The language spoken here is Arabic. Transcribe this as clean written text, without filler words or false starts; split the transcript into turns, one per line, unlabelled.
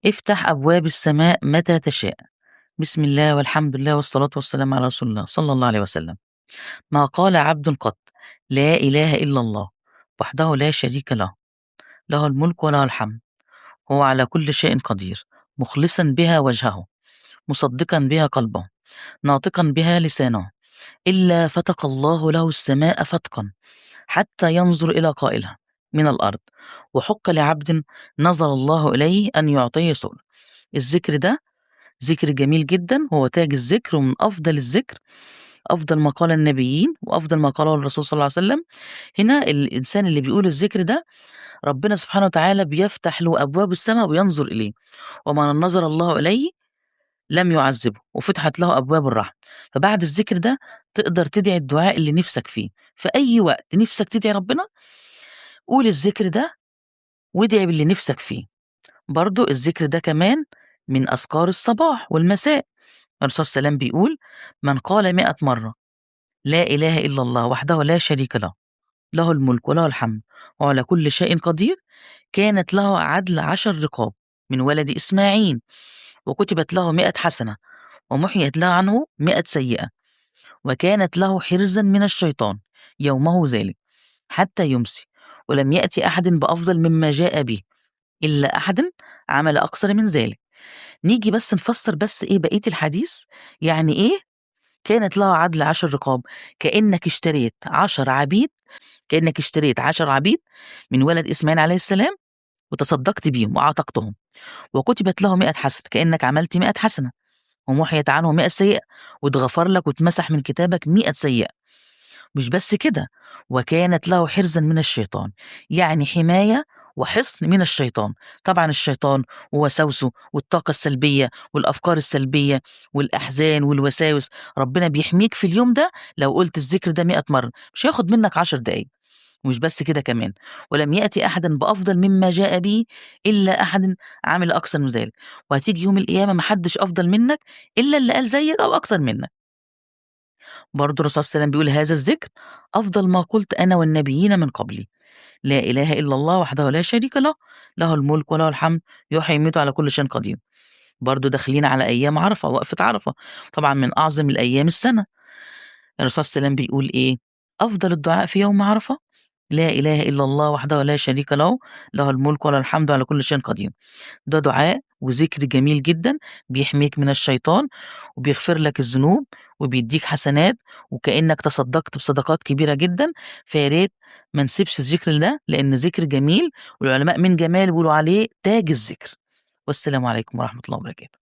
افتح أبواب السماء متى تشاء. بسم الله والحمد لله والصلاة والسلام على رسول الله صلى الله عليه وسلم. ما قال عبد قط لا إله إلا الله وحده لا شريك له، له الملك وله الحمد، هو على كل شيء قدير، مخلصا بها وجهه، مصدقا بها قلبه، ناطقا بها لسانه، إلا فتق الله له السماء فتقا حتى ينظر إلى قائلها من الأرض، وحق لعبد نظر الله إليه أن يعطيه سؤل. الذكر ده ذكر جميل جدًا، هو تاج الذكر ومن أفضل الذكر، أفضل ما قال النبيين وأفضل ما قاله الرسول صلى الله عليه وسلم. هنا الإنسان اللي بيقول الذكر ده ربنا سبحانه وتعالى بيفتح له أبواب السما وينظر إليه، ومن نظر الله إليه لم يعذبه، وفتحت له أبواب الرحمة. فبعد الذكر ده تقدر تدعي الدعاء اللي نِفْسك فيه، في أي وقت نِفْسك تدعي ربنا قُل الذكر ده وادعي باللي نِفْسك فيه. برضه الذكر ده كمان من أذكار الصباح والمساء. الرسول صلى الله عليه وسلم بيقول: "من قال 100 مرة لا إله إلا الله وحده لا شريك له، له الملك وله الحمد وهو على كل شيء قدير، كانت له عدل 10 رقاب من ولد إسماعيل، وكتبت له 100 حسنة، ومُحيت له عنه 100 سيئة، وكانت له حرزًا من الشيطان يومه ذلك حتى يمسي، ولم يأتي أحد بأفضل مما جاء به إلا أحدٌ عمل أكثر من ذلك." نيجي بس نفسّر بس إيه بقية الحديث، يعني إيه كانت له عدل 10 رقاب، كأنك اشتريت 10 عبيد، كأنك اشتريت 10 عبيد من ولد إسماعيل عليه السلام وتصدّقت بيهم وأعتقتهم، وكُتبت له 100 حسنة، كأنك عملت 100 حسنة، ومُحيت عنه 100 سيئة، واتغفر لك واتمسح من كتابك 100 سيئة. مش بس كده، وكانت له حرزًا من الشيطان، يعني حماية وحصن من الشيطان. طبعًا الشيطان ووساوسه والطاقة السلبية والأفكار السلبية والأحزان والوساوس، ربنا بيحميك في اليوم ده لو قُلت الذكر ده 100 مرة، مش هياخد منك 10 دقايق. ومش بس كده كمان، ولم يأتي أحدًا بأفضل مما جاء به إلا أحدٌ عمل أكثر من ذلك، وهتيجي يوم القيامة ما حدش أفضل منك إلا اللي قال زيك أو أكثر منك. برضه الرسول صلى الله عليه وسلم بيقول: "هذا الذكر أفضل ما قُلت أنا والنبيين من قبلي، لا إله إلا الله وحده لا شريك له، له الملك وله الحمد، يحيي ويميت على كل شيء قدير." برضه داخلين على أيام عرفة، وقفة عرفة، طبعًا من أعظم الأيام السنة. الرسول صلى الله عليه وسلم بيقول إيه: "أفضل الدعاء في يوم عرفة لا إله إلا الله وحده لا شريك له، له الملك وله الحمد على كل شيء قدير." ده دعاء وذكر جميل جدًا بيحميك من الشيطان، وبيغفر لك الذنوب، وبيدّيك حسنات، وكأنك تصدّقت بصدقات كبيرة جدًا. فيا ريت ما نسيبش الذكر ده، لإن ذكر جميل، والعلماء من جماله بيقولوا عليه تاج الذكر. والسلام عليكم ورحمة الله وبركاته.